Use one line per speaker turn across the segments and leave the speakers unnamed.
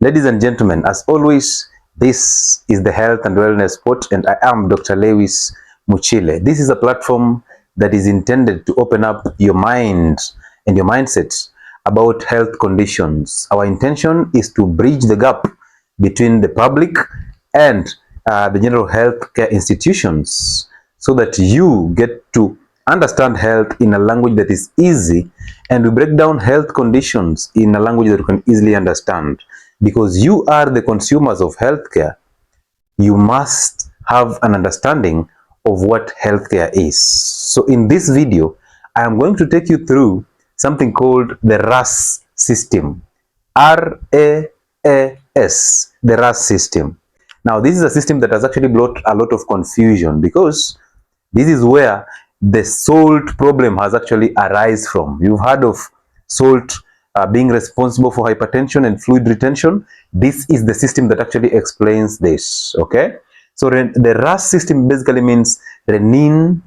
Ladies and gentlemen, as always, this is the Health and Wellness Spot, and I am Dr. Lewis Muchile. This is a platform that is intended to open up your mind and your mindset about health conditions. Our intention is to bridge the gap between the public and the general health care institutions so that you get to understand health in a language that is easy, and we break down health conditions in a language that you can easily understand. Because you are the consumers of healthcare, you must have an understanding of what healthcare is. So in this video, I am going to take you through something called the RAS system. R-A-A-S, the RAS system. Now, this is a system that has actually brought a lot of confusion, because this is where the salt problem has actually arisen from. You've heard of salt being responsible for hypertension and fluid retention. This is the system that actually explains this. Okay, so the RAS system basically means renin,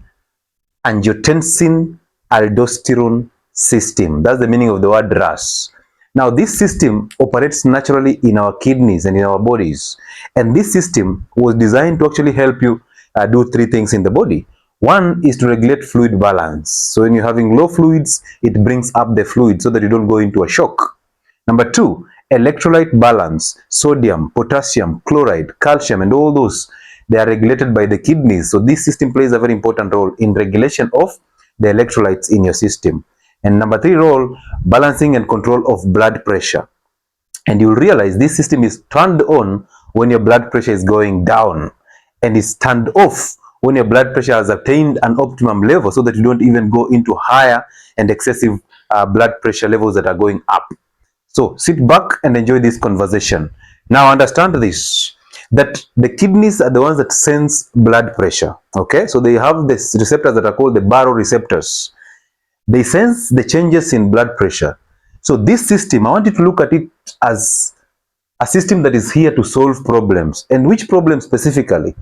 angiotensin, aldosterone system. That's the meaning of the word RAS. Now, this system operates naturally in our kidneys and in our bodies, and this system was designed to actually help you do three things in the body. One is to regulate fluid balance. So when you're having low fluids, it brings up the fluid so that you don't go into a shock. Number two, electrolyte balance. Sodium, potassium, chloride, calcium, and all those, they are regulated by the kidneys. So this system plays a very important role in regulation of the electrolytes in your system. And number three role, balancing and control of blood pressure. And you'll realize this system is turned on when your blood pressure is going down, and is turned off when your blood pressure has attained an optimum level, so that you don't even go into higher and excessive blood pressure levels that are going up. So sit back and enjoy this conversation. Now understand this, that the kidneys are the ones that sense blood pressure. Okay, so they have these receptors that are called the baroreceptors. They sense the changes in blood pressure. So this system, I want you to look at it as a system that is here to solve problems. And which problem specifically?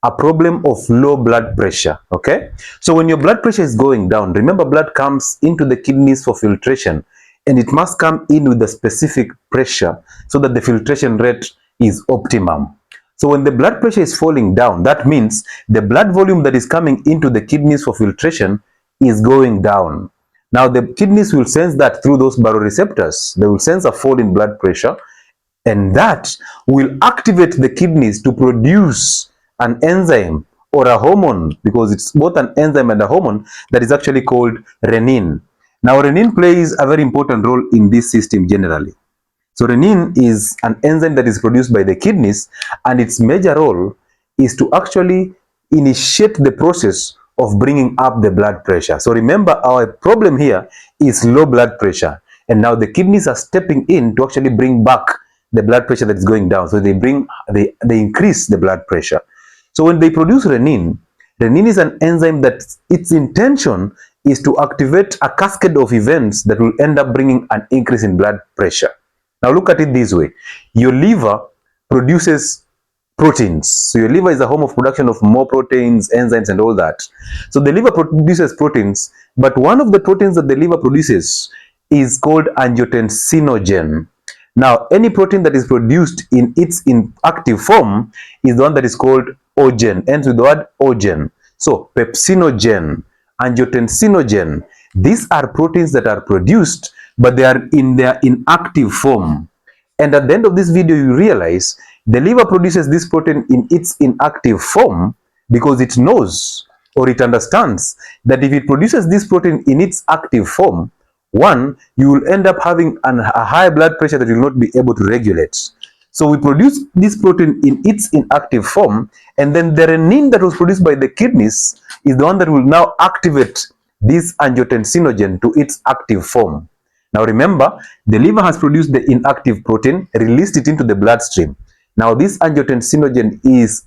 A problem of low blood pressure. Okay, so when your blood pressure is going down, remember, blood comes into the kidneys for filtration, and it must come in with a specific pressure so that the filtration rate is optimum. So when the blood pressure is falling down, that means the blood volume that is coming into the kidneys for filtration is going down. Now the kidneys will sense that through those baroreceptors. They will sense a fall in blood pressure, and that will activate the kidneys to produce an enzyme or a hormone, because it's both an enzyme and a hormone, that is actually called renin. Now renin plays a very important role in this system generally. So renin is an enzyme that is produced by the kidneys, and its major role is to actually initiate the process of bringing up the blood pressure. So remember, our problem here is low blood pressure, and now the kidneys are stepping in to actually bring back the blood pressure that is going down. So they increase the blood pressure. So when they produce renin, renin is an enzyme that its intention is to activate a cascade of events that will end up bringing an increase in blood pressure. Now look at it this way. Your liver produces proteins. So your liver is a home of production of more proteins, enzymes, and all that. So the liver produces proteins, but one of the proteins that the liver produces is called angiotensinogen. Now, any protein that is produced in its inactive form is the one that is called ogen, ends with the word ogen. So, pepsinogen, angiotensinogen, these are proteins that are produced, but they are in their inactive form. And at the end of this video, you realize the liver produces this protein in its inactive form because it knows, or it understands, that if it produces this protein in its active form, one, you will end up having a high blood pressure that you will not be able to regulate. So we produce this protein in its inactive form, and then the renin that was produced by the kidneys is the one that will now activate this angiotensinogen to its active form. Now remember, the liver has produced the inactive protein, released it into the bloodstream. Now this angiotensinogen is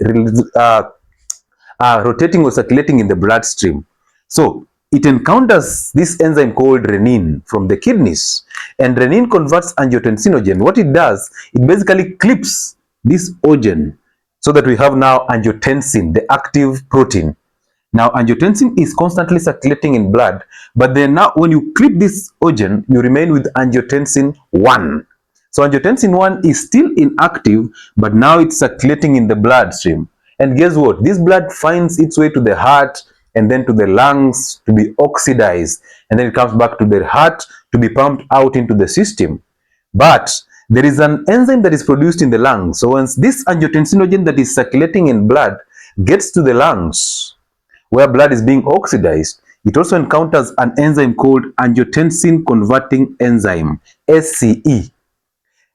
rotating or circulating in the bloodstream. So it encounters this enzyme called renin from the kidneys, and renin converts angiotensinogen. What it does, it basically clips this ogen so that we have now angiotensin, the active protein. Now angiotensin is constantly circulating in blood, but then now when you clip this ogen, you remain with angiotensin 1. So angiotensin 1 is still inactive, but now it's circulating in the bloodstream. And guess what? This blood finds its way to the heart and then to the lungs to be oxidized. And then it comes back to the heart to be pumped out into the system. But there is an enzyme that is produced in the lungs. So once this angiotensinogen that is circulating in blood gets to the lungs, where blood is being oxidized, it also encounters an enzyme called angiotensin converting enzyme, SCE.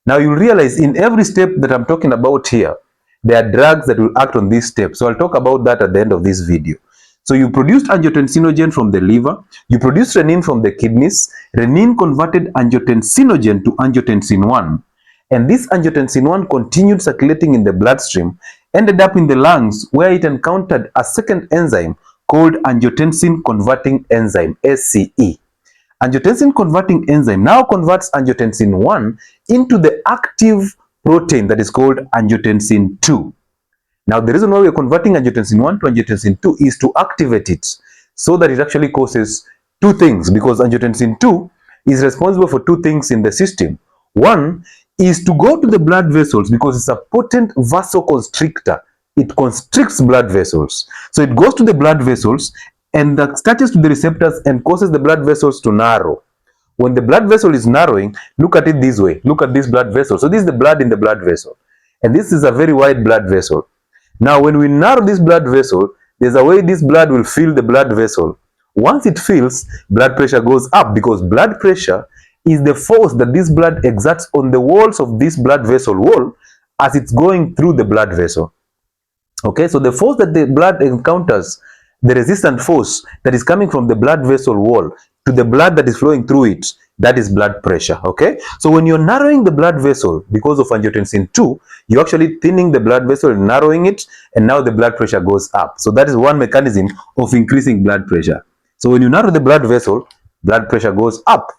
Now you'll realize in every step that I'm talking about here, there are drugs that will act on this step. So I'll talk about that at the end of this video. So you produced angiotensinogen from the liver, you produced renin from the kidneys, renin converted angiotensinogen to angiotensin 1. And this angiotensin 1 continued circulating in the bloodstream, ended up in the lungs where it encountered a second enzyme called angiotensin converting enzyme, SCE. Angiotensin converting enzyme now converts angiotensin 1 into the active protein that is called angiotensin 2. Now, the reason why we are converting angiotensin 1 to angiotensin 2 is to activate it so that it actually causes two things, because angiotensin 2 is responsible for two things in the system. One is to go to the blood vessels because it's a potent vasoconstrictor. It constricts blood vessels. So it goes to the blood vessels and attaches to the receptors and causes the blood vessels to narrow. When the blood vessel is narrowing, look at it this way. Look at this blood vessel. So this is the blood in the blood vessel. And this is a very wide blood vessel. Now, when we narrow this blood vessel, there's a way this blood will fill the blood vessel. Once it fills, blood pressure goes up, because blood pressure is the force that this blood exerts on the walls of this blood vessel wall as it's going through the blood vessel. Okay, so the force that the blood encounters, the resistant force that is coming from the blood vessel wall to the blood that is flowing through it, that is blood pressure. Okay, so when you're narrowing the blood vessel because of angiotensin 2, you're actually thinning the blood vessel and narrowing it, and now the blood pressure goes up. So that is one mechanism of increasing blood pressure. So when you narrow the blood vessel, blood pressure goes up.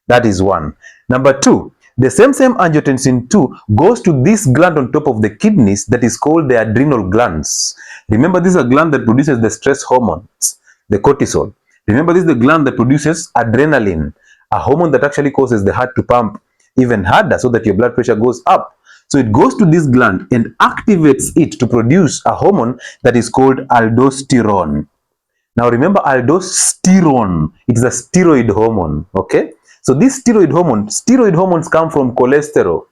That is one. Number two, the same angiotensin 2 goes to this gland on top of the kidneys that is called the adrenal glands. Remember, this is a gland that produces the stress hormones, the cortisol. Remember, this is the gland that produces adrenaline, a hormone that actually causes the heart to pump even harder so that your blood pressure goes up. So it goes to this gland and activates it to produce a hormone that is called aldosterone. Now remember, aldosterone, it is a steroid hormone, okay? So this steroid hormones come from cholesterol,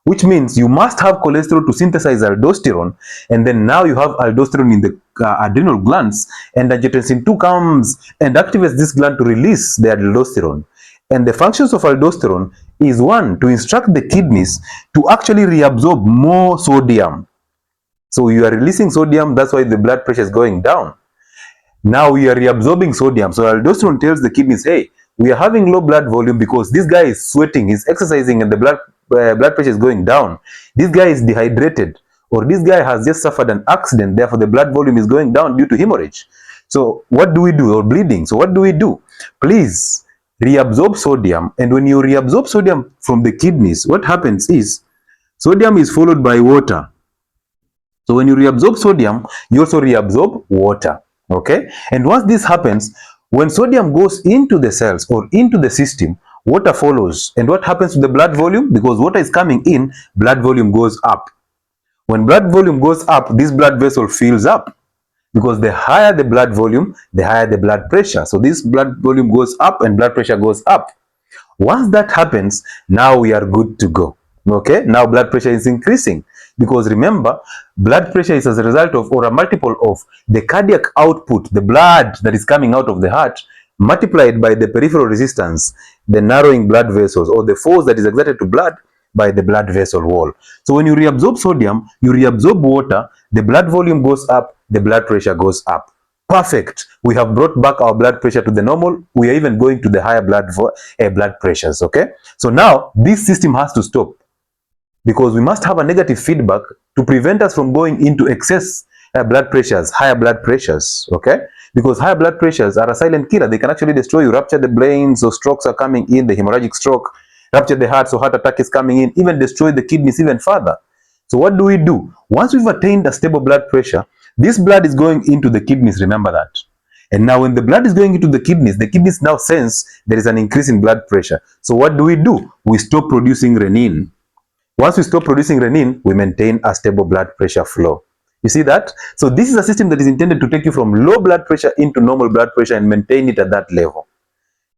which means you must have cholesterol to synthesize aldosterone, and then now you have aldosterone in the adrenal glands, and angiotensin 2 comes and activates this gland to release the aldosterone. And the functions of aldosterone is, one, to instruct the kidneys to actually reabsorb more sodium. So you are releasing sodium, that's why the blood pressure is going down. Now we are reabsorbing sodium. So aldosterone tells the kidneys, hey, we are having low blood volume because this guy is sweating, he's exercising, and the blood pressure is going down. This guy is dehydrated, or this guy has just suffered an accident, therefore the blood volume is going down due to hemorrhage. So what do we do? Or bleeding. So what do we do? Please reabsorb sodium. And when you reabsorb sodium from the kidneys, what happens is sodium is followed by water. So when you reabsorb sodium, you also reabsorb water. Okay, and once this happens, when sodium goes into the cells or into the system, water follows. And what happens to the blood volume? Because water is coming in, blood volume goes up. When blood volume goes up, this blood vessel fills up, because the higher the blood volume, the higher the blood pressure. So this blood volume goes up and blood pressure goes up. Once that happens, now we are good to go. Okay, now blood pressure is increasing, because remember, blood pressure is as a result of, or a multiple of, the cardiac output, the blood that is coming out of the heart, multiplied by the peripheral resistance, the narrowing blood vessels, or the force that is exerted to blood by the blood vessel wall. So when you reabsorb sodium, you reabsorb water, the blood volume goes up, the blood pressure goes up. Perfect. We have brought back our blood pressure to the normal. We are even going to the higher blood pressures. Okay, so now this system has to stop, because we must have a negative feedback to prevent us from going into excess blood pressures, higher blood pressures. Okay, because higher blood pressures are a silent killer. They can actually destroy you, rupture the brain, so strokes are coming in, the hemorrhagic stroke, rupture the heart, so heart attack is coming in, even destroy the kidneys even further. So what do we do? Once we've attained a stable blood pressure, this blood is going into the kidneys, remember that. And now when the blood is going into the kidneys now sense there is an increase in blood pressure. So what do? We stop producing renin. Once we stop producing renin, we maintain a stable blood pressure flow. You see that? So this is a system that is intended to take you from low blood pressure into normal blood pressure and maintain it at that level.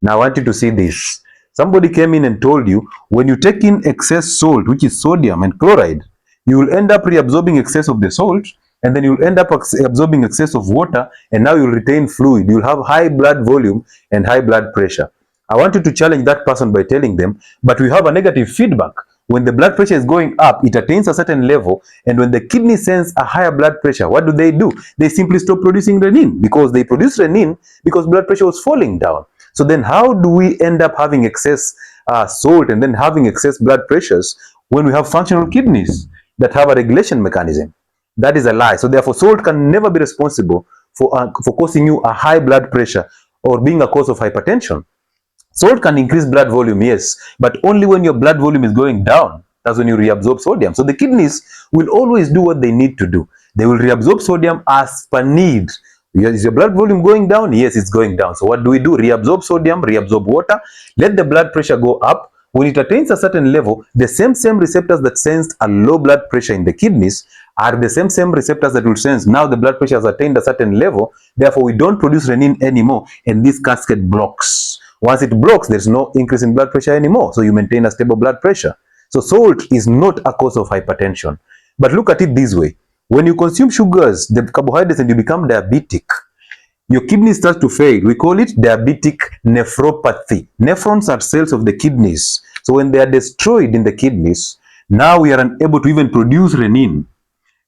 Now I want you to see this. Somebody came in and told you when you take in excess salt, which is sodium and chloride, you will end up reabsorbing excess of the salt, and then you'll end up absorbing excess of water, and now you'll retain fluid. You'll have high blood volume and high blood pressure. I want you to challenge that person by telling them, but we have a negative feedback. When the blood pressure is going up, it attains a certain level, and when the kidney sense a higher blood pressure, what do? They simply stop producing renin, because they produce renin because blood pressure was falling down. So then how do we end up having excess salt and then having excess blood pressures when we have functional kidneys that have a regulation mechanism? That is a lie. So therefore, salt can never be responsible for causing you a high blood pressure or being a cause of hypertension. Salt can increase blood volume, yes, but only when your blood volume is going down. That's when you reabsorb sodium. So the kidneys will always do what they need to do. They will reabsorb sodium as per need. Is your blood volume going down? Yes, it's going down. So what do? Reabsorb sodium, reabsorb water, let the blood pressure go up. When it attains a certain level, the same receptors that sensed a low blood pressure in the kidneys are the same receptors that will sense now the blood pressure has attained a certain level. Therefore, we don't produce renin anymore, and this cascade blocks. Once it blocks, there's no increase in blood pressure anymore. So you maintain a stable blood pressure. So salt is not a cause of hypertension. But look at it this way. When you consume sugars, the carbohydrates, and you become diabetic, your kidney starts to fail. We call it diabetic nephropathy. Nephrons are cells of the kidneys. So when they are destroyed in the kidneys, now we are unable to even produce renin.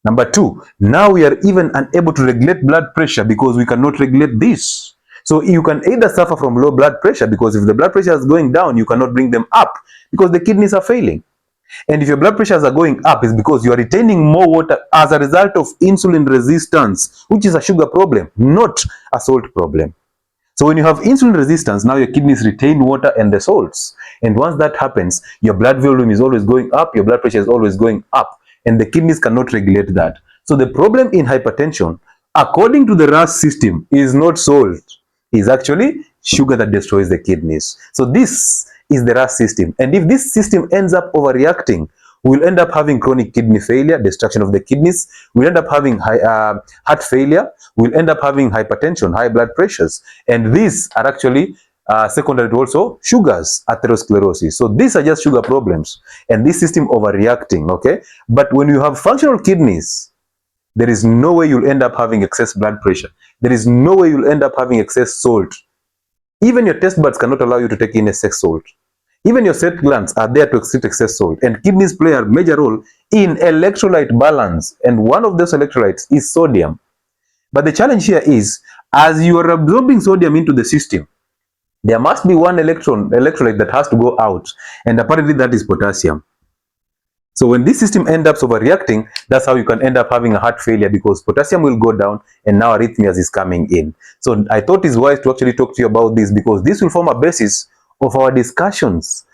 Number two, now we are even unable to regulate blood pressure because we cannot regulate this. So you can either suffer from low blood pressure, because if the blood pressure is going down, you cannot bring them up because the kidneys are failing. And if your blood pressures are going up, it's because you are retaining more water as a result of insulin resistance, which is a sugar problem, not a salt problem. So when you have insulin resistance, now your kidneys retain water and the salts. And once that happens, your blood volume is always going up, your blood pressure is always going up, and the kidneys cannot regulate that. So the problem in hypertension, according to the RAS system, is not salt. Is actually sugar that destroys the kidneys. So this is the RAS system. And if this system ends up overreacting, we'll end up having chronic kidney failure, destruction of the kidneys. We'll end up having heart failure. We'll end up having hypertension, high blood pressures. And these are actually secondary to also sugars, atherosclerosis. So these are just sugar problems. And this system overreacting, okay? But when you have functional kidneys, there is no way you'll end up having excess blood pressure. There is no way you'll end up having excess salt. Even your taste buds cannot allow you to take in excess salt. Even your sweat glands are there to excrete excess salt. And kidneys play a major role in electrolyte balance. And one of those electrolytes is sodium. But the challenge here is, as you are absorbing sodium into the system, there must be one electrolyte that has to go out. And apparently that is potassium. So when this system ends up overreacting, that's how you can end up having a heart failure, because potassium will go down and now arrhythmias is coming in. So I thought it's wise to actually talk to you about this, because this will form a basis of our discussions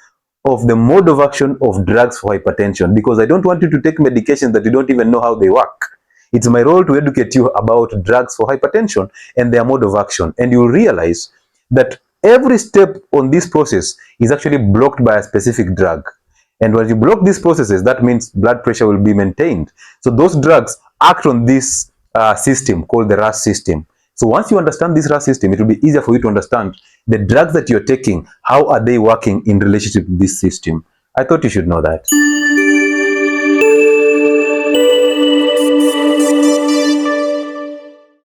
of the mode of action of drugs for hypertension, because I don't want you to take medications that you don't even know how they work. It's my role to educate you about drugs for hypertension and their mode of action. And you'll realize that every step on this process is actually blocked by a specific drug. And when you block these processes, that means blood pressure will be maintained. So those drugs act on this system called the RAS system. So once you understand this RAS system, it will be easier for you to understand the drugs that you're taking, how are they working in relationship to this system. I thought you should know that.